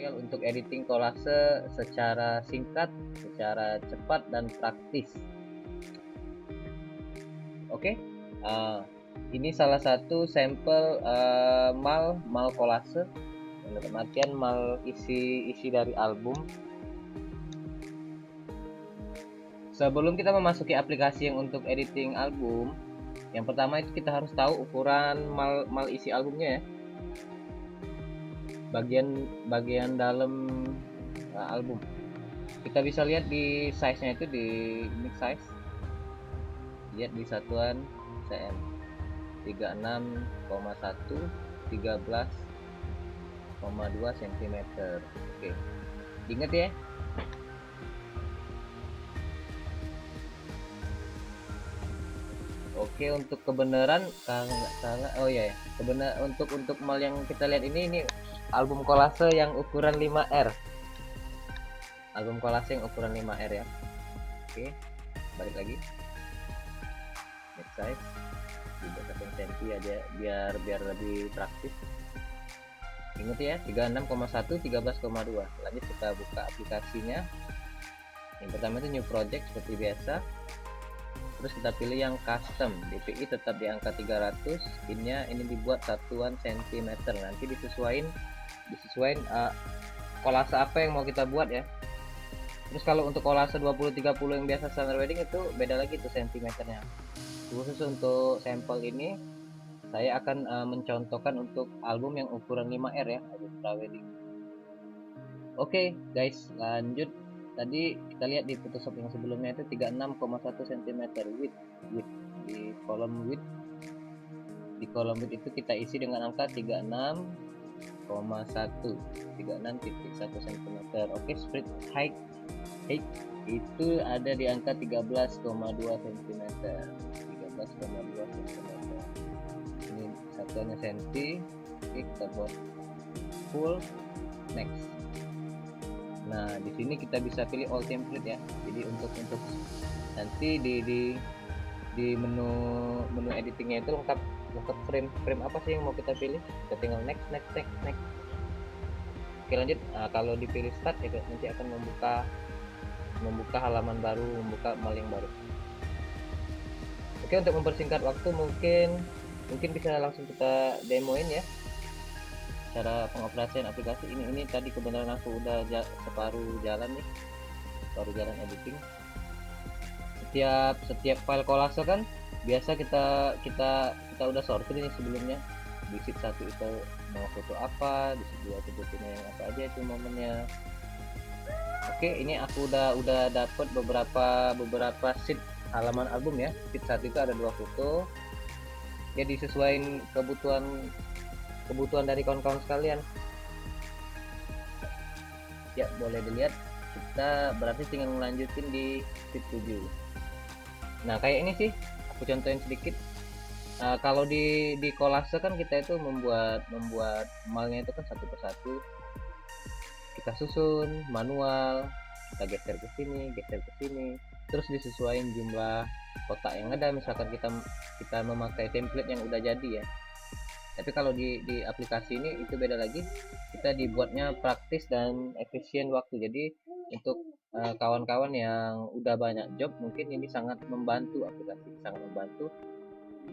tutorial untuk editing kolase secara singkat, secara cepat dan praktis. Oke, ini salah satu sampel mal kolase, dalam artian mal isi dari album. Sebelum kita memasuki aplikasi yang untuk editing album, yang pertama itu kita harus tahu ukuran mal isi albumnya ya. Bagian dalam album. Kita bisa lihat di size-nya itu di mix size. Lihat di satuan cm 36,1 13,2 cm. Oke. Ingat ya. Oke, untuk kebenaran kalau nggak salah, oh iya ya, untuk mal yang kita lihat ini album kolase yang ukuran 5R. Album kolase yang ukuran 5R ya. Oke, balik lagi. Next size juga 1 cm aja biar lebih praktis. Ingat ya, 36,1 13,2. Lanjut kita buka aplikasinya. Yang pertama itu new project seperti biasa. Terus kita pilih yang custom, DPI tetap di angka 300, pinnya ini dibuat satuan cm, nanti disesuaikan kolase apa yang mau kita buat ya. Terus kalau untuk kolase 20-30 yang biasa standar wedding itu beda lagi tuh cm-nya. Khusus untuk sampel ini saya akan mencontohkan untuk album yang ukuran 5R ya, album wedding. Oke guys, lanjut. Tadi kita lihat di Photoshop yang sebelumnya itu 36,1 cm width di kolom width. Di kolom width itu kita isi dengan angka 36,1 cm. Oke, spread height itu ada di angka 13,2 cm. 13,2 cm. Ini satuannya senti. Oke, kita buat full. Next. Nah, di sini kita bisa pilih all template ya. Jadi untuk nanti di menu editingnya itu lengkap frame apa sih yang mau kita pilih. Kita tinggal next. Oke, lanjut. Nah, kalau dipilih start ya nanti akan membuka halaman baru, membuka mal yang baru. Oke, untuk mempersingkat waktu mungkin bisa langsung kita demoin ya. Cara pengoperasian aplikasi ini tadi kebenaran aku udah separuh jalan editing. Setiap file kolase kan biasa kita udah sortir ini sebelumnya. Di sheet 1 itu mau foto apa, di sheet 2 fotonya yang apa aja itu momennya. Oke, ini aku udah dapat beberapa sheet halaman album ya. Sheet 1 itu ada 2 foto. Ya disesuaikan kebutuhan dari kawan-kawan sekalian ya. Boleh dilihat, kita berarti tinggal melanjutin di sheet 7. Nah, kayak ini sih aku contohin sedikit. Kalau di kolase kan kita itu membuat malnya itu kan satu persatu kita susun manual, kita geser ke sini, terus disesuaikan jumlah kotak yang ada. Misalkan kita memakai template yang udah jadi ya. Tapi kalau di aplikasi ini itu beda lagi, kita dibuatnya praktis dan efisien waktu. Jadi untuk kawan-kawan yang udah banyak job mungkin ini sangat membantu, aplikasi sangat membantu.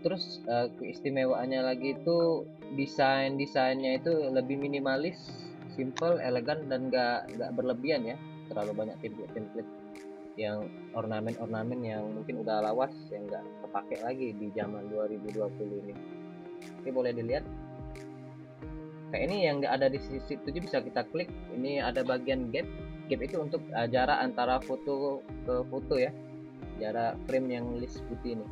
Terus keistimewaannya lagi itu desainnya itu lebih minimalis, simple, elegan, dan nggak berlebihan ya, terlalu banyak template yang ornamen yang mungkin udah lawas yang nggak kepake lagi di zaman 2020 ini. Oke, boleh dilihat kayak ini yang ada di sisi 7 bisa kita klik. Ini ada bagian gap itu untuk jarak antara foto ke foto ya, jarak frame yang list putih ini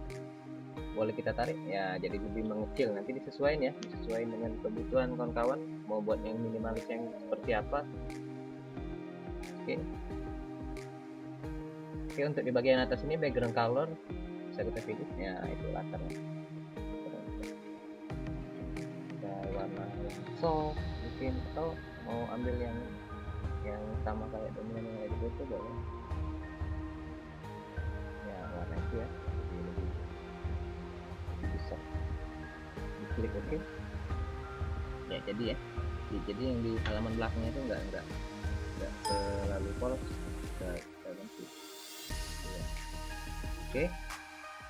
boleh kita tarik ya, jadi lebih mengecil. Nanti disesuaikan dengan kebutuhan kawan-kawan mau buat yang minimalis yang seperti apa. Oke, untuk di bagian atas ini background color bisa kita pilih ya, itu latarnya. Warna soft mungkin, atau mau ambil yang sama kayak dominan yang ada di foto boleh ya, warna itu ya bisa diklik oke ya, jadi ya jadi yang di halaman belakangnya itu enggak terlalu polos, kita ganti ya. Oke.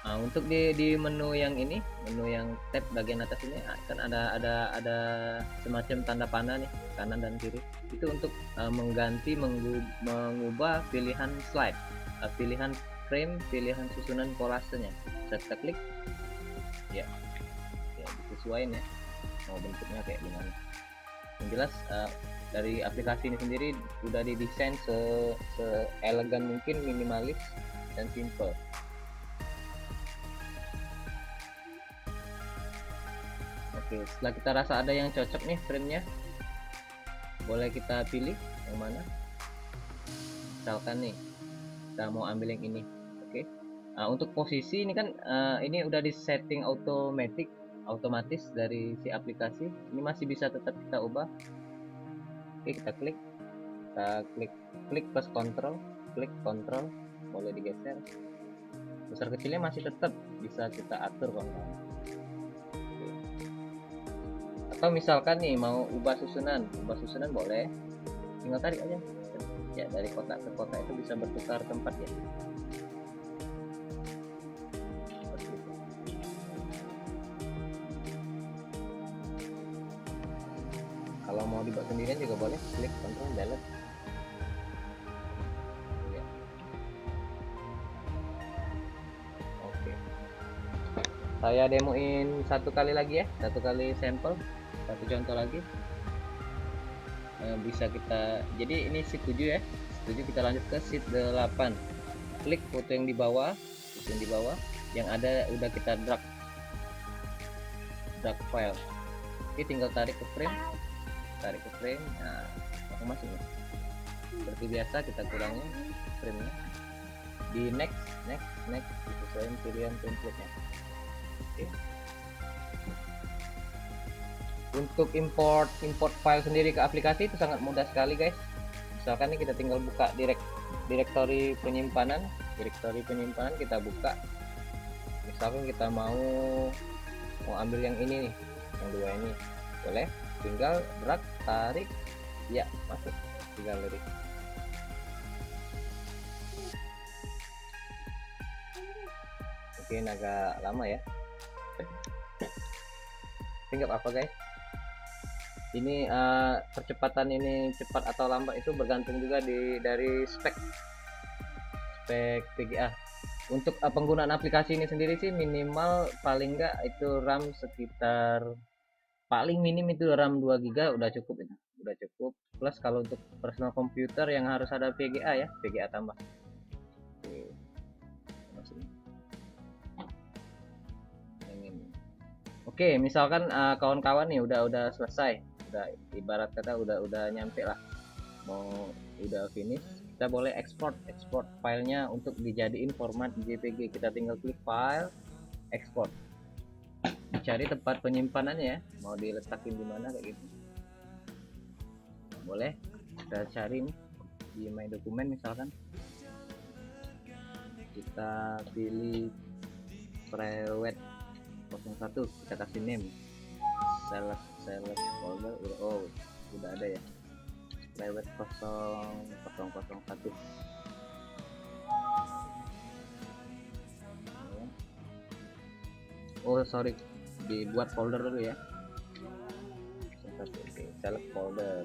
Nah, untuk di menu yang ini, menu yang tab bagian atas ini kan ada semacam tanda panah nih kanan dan kiri. Itu untuk mengganti mengubah pilihan slide, pilihan frame, pilihan susunan kolasenya. Bisa kita klik, ya, disesuaikan ya, mau bentuknya kayak gimana. Yang jelas dari aplikasi ini sendiri udah didesain se elegan mungkin, minimalis dan simple. Oke, setelah kita rasa ada yang cocok nih framenya, boleh kita pilih yang mana. Misalkan nih kita mau ambil yang ini. Oke. Nah, untuk posisi ini kan ini udah di setting otomatis dari si aplikasi. Ini masih bisa tetap kita ubah. Oke, kita klik plus kontrol, boleh digeser. Besar kecilnya masih tetap bisa kita atur kawan-kawan. Atau misalkan nih mau ubah susunan boleh, tinggal tarik aja ya, dari kotak ke kotak itu bisa bertukar tempat ya. Seperti itu. Kalau mau dibuat sendirian juga boleh, klik Ctrl Delete ya. Oke, saya demoin satu kali lagi ya, satu kali sampel, satu contoh lagi. Bisa kita, jadi ini sheet 7 ya, sheet 7, kita lanjut ke sheet 8. Klik foto yang di bawah, yang ada udah kita drag file. Oke, tinggal tarik ke frame, nah langsung masuk nih. Seperti biasa kita kurangi frame-nya, di next disesuaikan pilihan template-nya. Oke. Untuk import file sendiri ke aplikasi itu sangat mudah sekali guys. Misalkan nih kita tinggal buka direktori penyimpanan, kita buka. Misalkan kita mau ambil yang ini nih, yang dua ini, boleh tinggal drag, tarik, ya masuk di galeri. Mungkin agak lama ya, tinggal apa guys. Ini percepatan ini cepat atau lambat itu bergantung juga dari spek VGA. Untuk penggunaan aplikasi ini sendiri sih minimal paling enggak itu RAM sekitar, paling minim itu RAM 2 GB udah cukup itu. Udah cukup. Plus kalau untuk personal komputer yang harus ada VGA ya, VGA tambah. Oke, misalkan kawan-kawan nih udah selesai, udah ibarat kata udah nyampe lah, mau udah finish, kita boleh export filenya untuk dijadiin format JPG. Kita tinggal klik file, export, cari tempat penyimpanannya ya, mau diletakin di mana kayak gitu. Boleh kita cari nih di my dokumen, misalkan kita pilih private 01, kita kasih name, select folder, udah ada ya, private 0001. Oh sorry, dibuat folder dulu ya. Select folder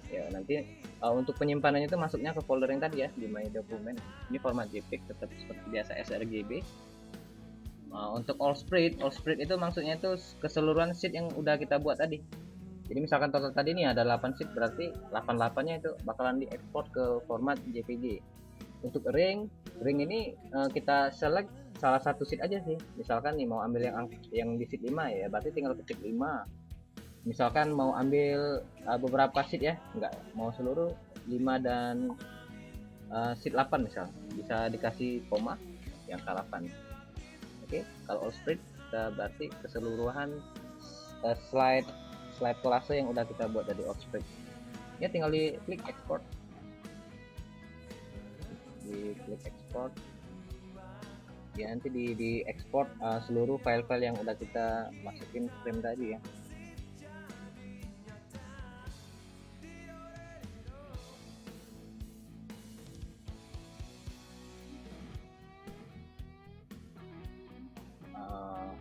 ya, nanti untuk penyimpanannya itu masuknya ke folder yang tadi ya, di my dokumen. Ini format JPEG tetap seperti biasa, sRGB. Untuk all spread itu maksudnya itu keseluruhan sheet yang udah kita buat tadi. Jadi misalkan total tadi ini ada 8 sheet, berarti 88 nya itu bakalan diekspor ke format JPG. Untuk ring ini kita select salah satu sheet aja sih. Misalkan nih mau ambil yang di sheet 5 ya, berarti tinggal ketik 5. Misalkan mau ambil beberapa sheet ya, enggak mau seluruh 5 dan sheet 8 misal, bisa dikasih koma yang ke 8. Oke, kalau all spread kita berarti keseluruhan slide kelase yang udah kita buat dari all spread. Ya tinggal di klik export. Ya nanti di export seluruh file-file yang udah kita masukin frame tadi ya.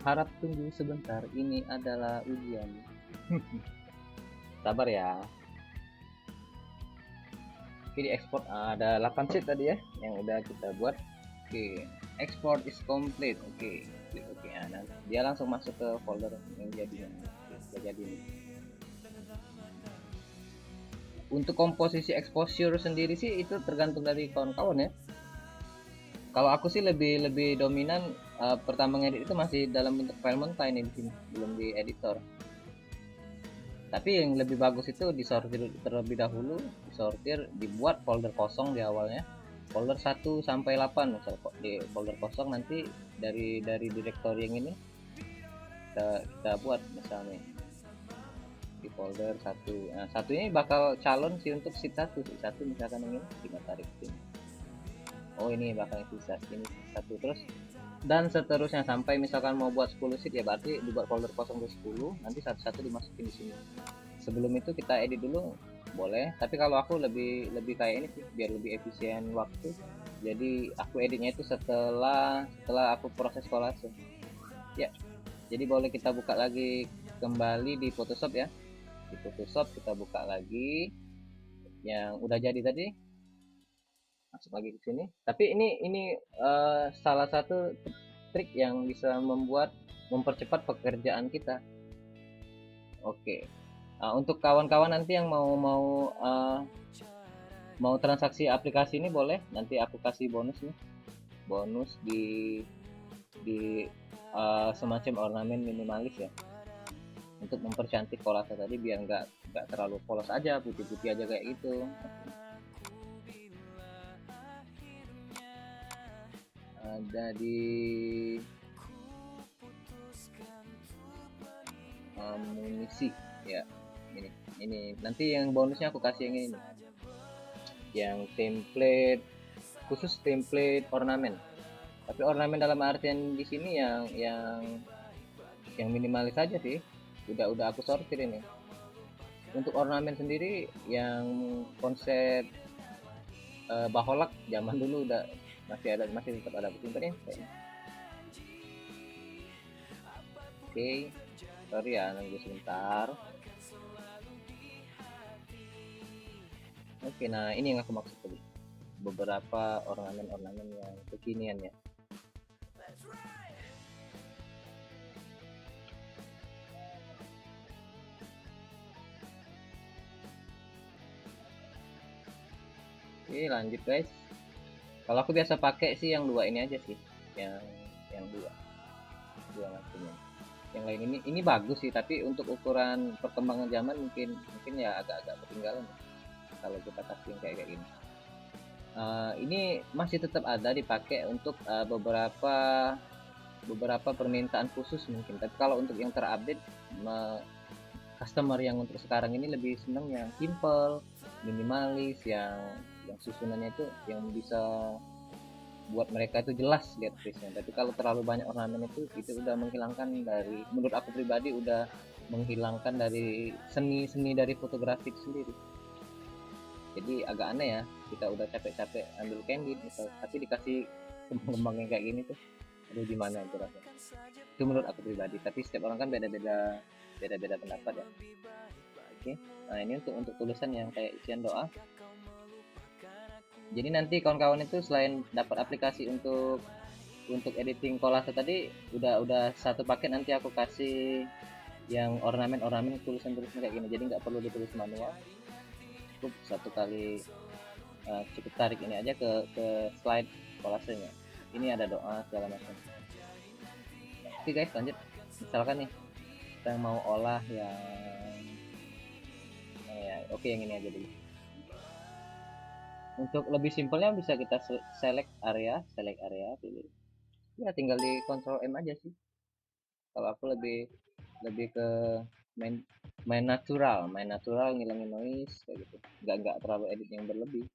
Harap tunggu sebentar, ini adalah ujian. Sabar ya. Oke, di export ada 8 sheet tadi ya yang udah kita buat. Oke, export is complete. Oke, klik oke. Nah, dia langsung masuk ke folder yang jadinya. Sudah jadi nih. Untuk komposisi exposure sendiri sih itu tergantung dari kawan-kawan ya. Kalau aku sih lebih lebih dominan pertama ngedit itu masih dalam bentuk file mentah ini di sini, belum di editor. Tapi yang lebih bagus itu disortir terlebih dahulu, disortir, dibuat folder kosong di awalnya. Folder 1 sampai 8 misal di folder kosong nanti dari directory yang ini kita buat misalnya di folder 1. Nah, satu ini bakal calon sih untuk sheet 1, sheet 1 misalkan yang ini kita tarik sini. Oh, ini bakal sisa ini satu terus dan seterusnya sampai misalkan mau buat 10 sheet ya berarti dibuat folder kosong ke 10, nanti satu-satu dimasukin di sini. Sebelum itu kita edit dulu boleh, tapi kalau aku lebih lebih kayak ini sih biar lebih efisien waktu. Jadi aku editnya itu setelah aku proses kolase. Ya, jadi boleh kita buka lagi kembali di Photoshop ya. Di Photoshop kita buka lagi yang udah jadi tadi, masuk lagi ke sini. Tapi ini salah satu trik yang bisa mempercepat pekerjaan kita. Oke. Untuk kawan-kawan nanti yang mau transaksi aplikasi ini boleh, nanti aku kasih bonus nih. Bonus di semacam ornamen minimalis ya. Untuk mempercantik kolase tadi biar nggak terlalu polos aja, putih-putih aja kayak gitu. Ada di amunisi ya, ini nanti yang bonusnya aku kasih yang ini, yang template khusus, template ornamen. Tapi ornamen dalam artian di sini yang minimalis saja sih, udah aku sortir ini. Untuk ornamen sendiri yang konsep baholak zaman dulu udah masih tetap ada ini. Oke, sorry ya nunggu sebentar. Oke, nah ini yang aku maksud tadi, beberapa ornamen-ornamen yang kekinian ya. Oke, lanjut guys. Kalau aku biasa pakai sih yang dua ini aja sih, yang dua maksudnya. Yang lain ini bagus sih, tapi untuk ukuran perkembangan zaman mungkin ya agak-agak ketinggalan ya, kalau kita kasih yang kayak gini. Ini masih tetap ada dipakai untuk beberapa permintaan khusus mungkin, tapi kalau untuk yang terupdate, customer yang untuk sekarang ini lebih seneng yang simple, minimalis, yang susunannya itu yang bisa buat mereka itu jelas lihat tulisnya. Tapi kalau terlalu banyak ornamen itu udah menghilangkan dari, menurut aku pribadi udah menghilangkan dari seni dari fotografi itu sendiri. Jadi agak aneh ya, kita udah capek-capek ambil candid misal, tapi dikasih kembang-kembang yang kayak gini tuh, aduh gimana itu rasanya. Itu menurut aku pribadi, tapi setiap orang kan beda-beda pendapat ya. Oke, nah ini untuk tulisan yang kayak isian doa. Jadi nanti kawan-kawan itu selain dapat aplikasi untuk editing kolase tadi, udah satu paket nanti aku kasih yang ornamen tulisan kayak gini, jadi nggak perlu ditulis manual, cukup satu kali cukup tarik ini aja ke slide kolasenya. Ini ada doa segala macam. Oke guys, lanjut. Misalkan nih kita mau olah yang yang ini aja dulu. Untuk lebih simpelnya bisa kita select area, pilih. Ya tinggal di Ctrl M aja sih. Kalau aku lebih ke main natural, ngilangin noise kayak gitu. Nggak terlalu edit yang berlebih.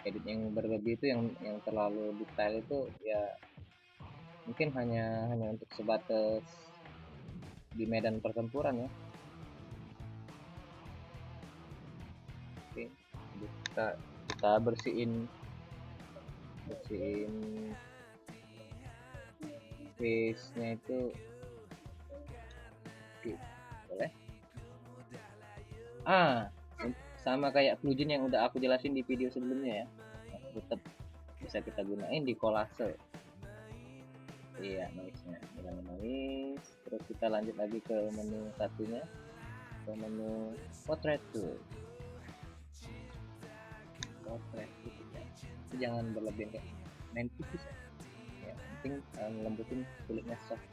Edit yang berlebih itu yang terlalu detail itu ya mungkin hanya untuk sebatas di medan pertempuran ya. Oke, kita bersihin face nya itu oke, boleh. Sama kayak plugin yang udah aku jelasin di video sebelumnya ya, tetap bisa kita gunain di kolase. Iya, noise-nya hilangin noise, terus kita lanjut lagi ke menu satunya, ke menu portrait tool. Portrait tool ya. Itu jangan berlebihan kayak main tipis ya, ya penting lembutin kulitnya soft.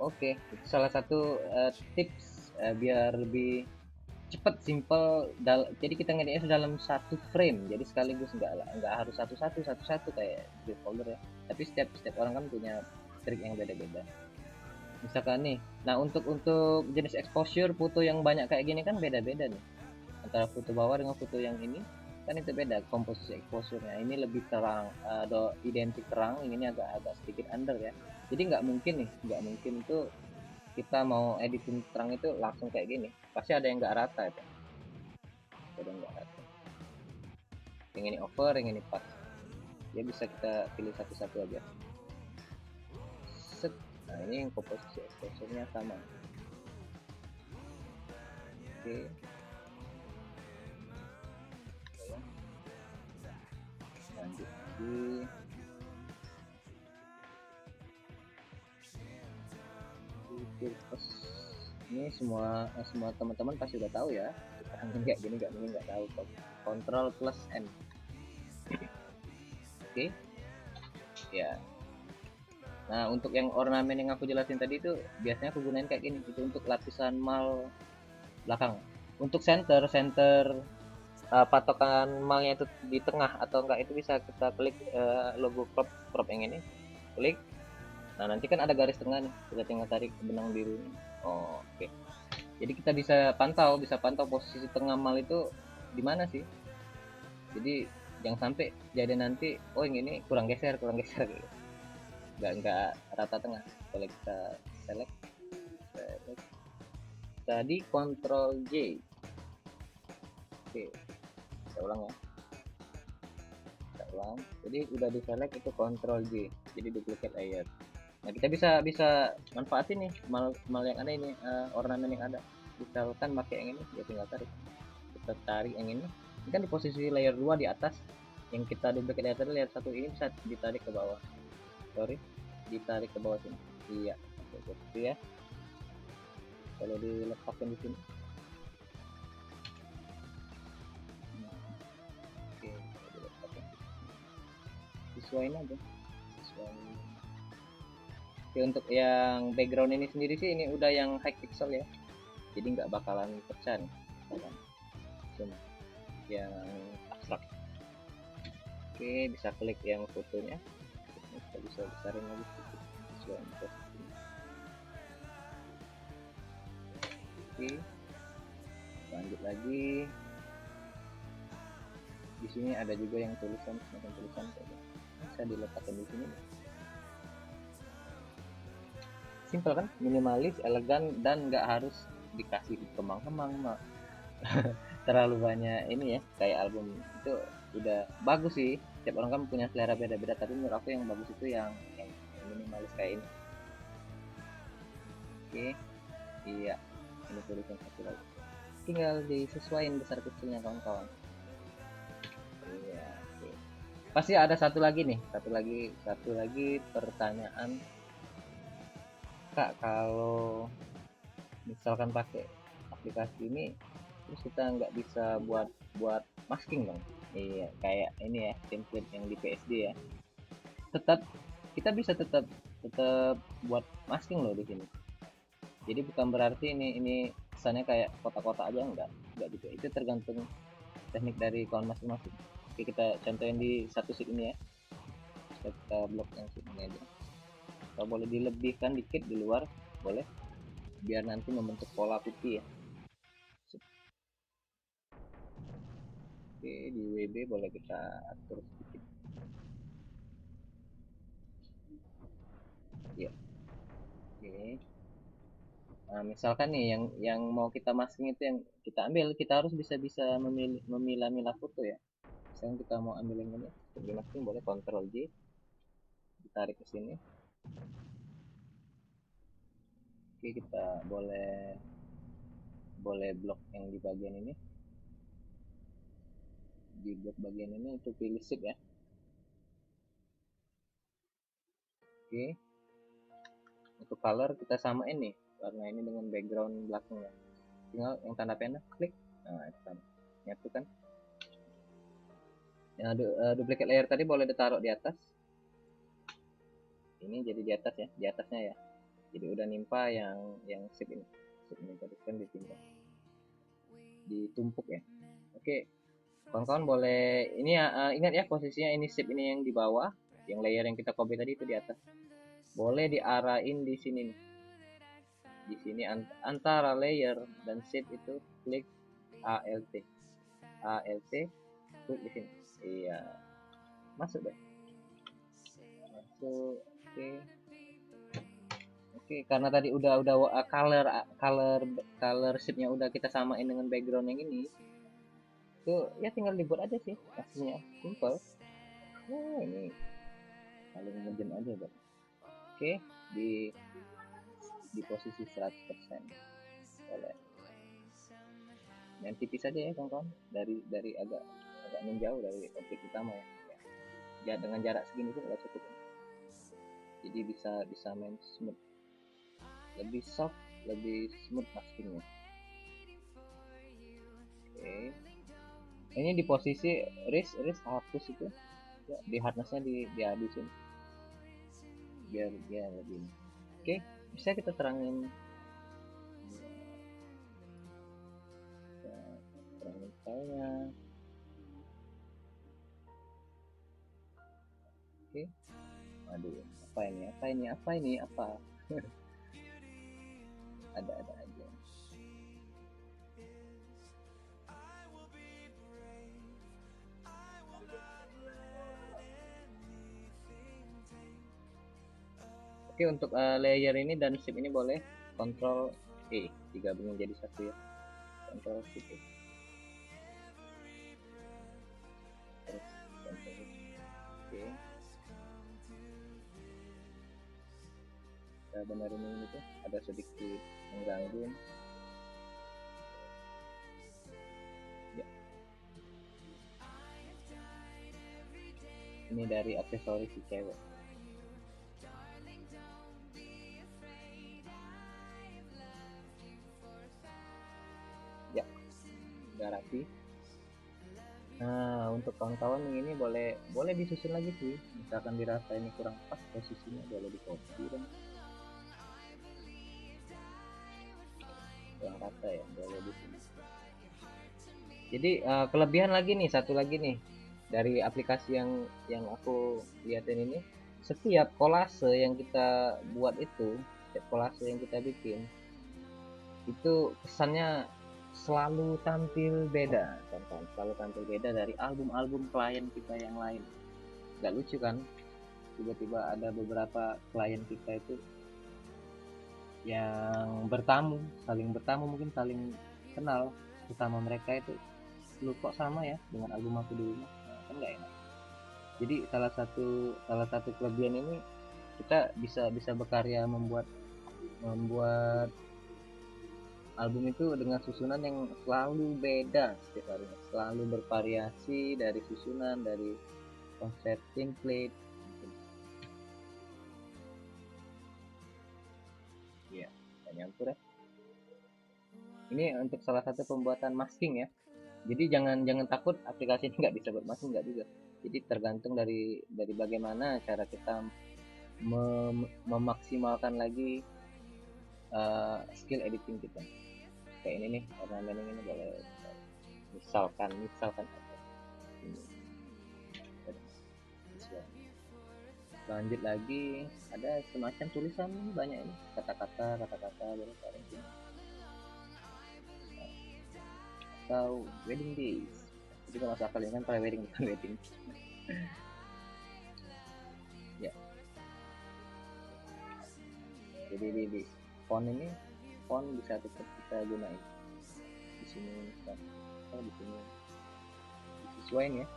Oke, itu salah satu tips biar lebih cepet, simple. Jadi kita ngeditnya dalam satu frame, jadi sekaligus nggak harus satu-satu kayak di folder ya, tapi setiap orang kan punya trik yang beda-beda. Misalkan nih, nah untuk jenis exposure foto yang banyak kayak gini kan beda-beda nih, antara foto bawah dengan foto yang ini kan itu beda komposisi exposure-nya. Ini lebih terang, identik terang, ini agak agak sedikit under ya. Jadi nggak mungkin itu kita mau editing terang itu langsung kayak gini, pasti ada yang nggak rata itu, ada yang nggak rata, yang ini over, yang ini pas. Ya bisa kita pilih satu-satu aja. Set. Nah ini yang komposisi exposure-nya sama. Oke, lanjut lagi. Ini semua semua teman-teman pasti udah tahu ya, sekarang nggak gini nggak tahu kok. Control plus N. Oke ya. Nah untuk yang ornamen yang aku jelasin tadi itu biasanya aku gunain kayak gini, itu untuk lapisan mal belakang. Untuk center patokan malnya itu di tengah atau enggak, itu bisa kita klik logo crop yang ini, klik. Nah nanti kan ada garis tengah nih, kita tinggal tarik ke benang birunya. Oh, oke. Jadi kita bisa pantau posisi tengah mal itu di mana sih. Jadi jangan sampai jadi nanti oh yang ini kurang geser gitu. Nggak rata tengah. Kalau kita select, tadi Ctrl J. Oke, kita ulang ya. Kita ulang. Jadi udah di select itu Ctrl J. Jadi duplicate layer. Nah kita bisa bisa manfaatin nih mal yang ada ini, ornamen yang ada. Misalkan pakai yang ini, ya tinggal tarik. Kita tarik yang ini kan di posisi layer 2 di atas, yang kita duplicate layer tadi, layer 1 ini bisa ditarik ke bawah, sorry, ditarik ke bawah sini. Iya, seperti ya, kalau diletakkan di sini. Oke, diletakkan sesuaiin aja, sesuai. Oke, untuk yang background ini sendiri sih ini udah yang high pixel ya, jadi nggak bakalan pecah nih yang abstrak. Oke, bisa klik yang fotonya, kita bisa besarin lagi sedikit sesuai posisinya. Oke, lanjut lagi. Di sini ada juga yang tulisan, semacam tulisan bisa diletakkan di sini. Simple kan, minimalis, elegan, dan nggak harus dikasih kembang-kembang terlalu banyak ini ya, kayak album itu udah bagus sih. Setiap orang kan punya selera beda-beda, tapi menurut aku yang bagus itu yang minimalis kayak ini. Oke, iya, ini tulisan satu lagi, tinggal disesuaikan besar kecilnya kawan-kawan. Iya, oke. Pasti ada satu lagi nih, satu lagi pertanyaan, Kak, kalau misalkan pakai aplikasi ini terus kita nggak bisa buat buat masking dong. Iya, kayak ini ya, template yang di PSD ya, tetap kita bisa tetap tetap buat masking loh di sini. Jadi bukan berarti ini kesannya kayak kotak-kotak aja, enggak gitu, itu tergantung teknik dari kawan masing-masing. Oke, kita contohin di satu sheet ini ya, kita blok yang sheet ini aja. Kalau boleh dilebihkan dikit di luar, boleh, biar nanti membentuk pola putih ya. Oke, di WB boleh kita atur sedikit ya. Oke, nah misalkan nih yang mau kita masking itu, yang kita ambil, kita harus bisa memilah-milah foto ya. Misalkan kita mau ambil yang ini untuk di masking, boleh Ctrl J, ditarik ke sini. Oke, kita boleh blok yang di bagian ini, di blok bagian ini untuk pilih shape ya. Oke, untuk color kita samain nih warna ini dengan background belakangnya, tinggal yang tanda panah klik, nah itu sama nyatu kan. Nah, duplicate layer tadi boleh ditaruh di atas, ini jadi di atas ya, di atasnya ya, jadi udah nimpa yang shape ini tadi kan ditimpa, ditumpuk ya. Oke, kawan-kawan boleh ini ya, ingat ya posisinya ini shape ini yang di bawah, yang layer yang kita copy tadi itu di atas. Boleh diarahin di sini nih. Di sini antara layer dan shape itu klik ALT. ALT klik di sini. Iya. Masuk deh. Masuk. Oke. Oke, karena tadi udah color shape-nya udah kita samain dengan background yang ini. Tuh ya tinggal dibuat aja sih aslinya. Simple. Oh, ini paling ngejem aja, Bang. Oke, di posisi 100%. Boleh. Yang tipis saja ya, kawan-kawan. Dari agak menjauh dari objek utama ya. Ya dengan jarak segini pun udah cukup. Jadi bisa main smooth. Lebih soft, lebih smooth maskingnya. Oke. Ini di posisi wrist hapus itu. Ya, di hardnessnya dihabisin. Biar dia lebih. Oke, bisa kita terangin stylenya. Oke. Aduh, apa ini ada aja. Oke, untuk layer ini dan shape ini boleh Ctrl E digabungin jadi satu ya. Ctrl gitu. Terus Ctrl. Oke. Kita benerin ini tuh ada sedikit mengganggu. Ya. Ini dari aksesoris si cewek. Ya, udah rapi. Nah, untuk kawan-kawan ini boleh disusun lagi sih. Misalkan dirasa ini kurang pas posisinya, boleh di copy dan kurang rata ya, boleh di sini. Jadi kelebihan lagi nih, satu lagi nih dari aplikasi yang aku lihatin ini, setiap kolase yang kita buat itu, setiap kolase yang kita bikin itu kesannya selalu tampil beda, teman-teman. Selalu tampil beda dari album-album klien kita yang lain. Gak lucu kan? Tiba-tiba ada beberapa klien kita itu yang saling bertamu, mungkin saling kenal, utama mereka itu lu kok sama ya dengan album aku dulu, nah, kan nggak enak. Jadi salah satu kelebihan ini, kita bisa berkarya membuat album itu dengan susunan yang selalu beda setiap harinya, selalu bervariasi dari susunan, dari konsep template. Iya, nyampur ya. Ini untuk salah satu pembuatan masking ya. Jadi jangan takut aplikasi ini nggak bisa buat masking, nggak juga. Jadi tergantung dari bagaimana cara kita memaksimalkan lagi skill editing kita. Kayak ini nih, ornamenting ini boleh misalkan ini. Lanjut lagi, ada semacam tulisan banyak ini, kata-kata boleh taruh sini. Atau wedding days, jadi kalau masuk akal ini kan pre-wedding bukan wedding. Ya, jadi di font ini, font bisa tetap kita gunain di sini, di sini disesuaikan ya.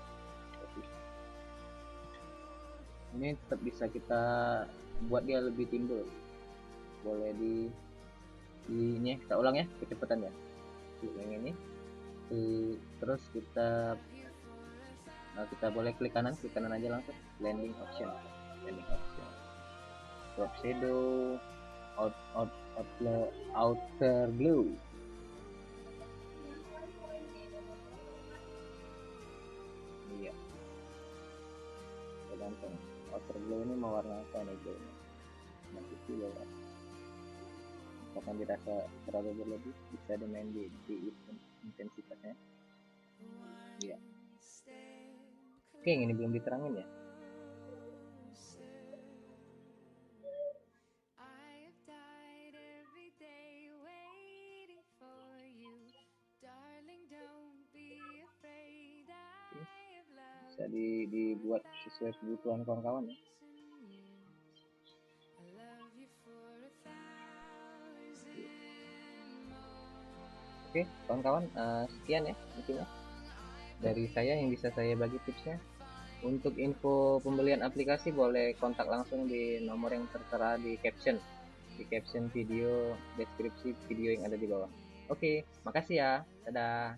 Ini tetap bisa kita buat dia lebih timbul. Boleh di ini ya, kita ulang ya kecepatan ya. Yang ini terus kita boleh klik kanan aja langsung landing option, drop shadow, outer glow. Iya, tergantung outer glow ini mau warna apa nih glownya. Nanti pilih ya. Misalkan dirasa terlalu berlebih, bisa dimain di intensitasnya. Iya. Oke, yang ini belum diterangin ya. Bisa dibuat sesuai kebutuhan kawan-kawan ya. Oke kawan-kawan, sekian ya mungkin ya dari saya yang bisa saya bagi tipsnya. Untuk info pembelian aplikasi boleh kontak langsung di nomor yang tertera di caption video, deskripsi video yang ada di bawah. Oke, makasih ya, dadah.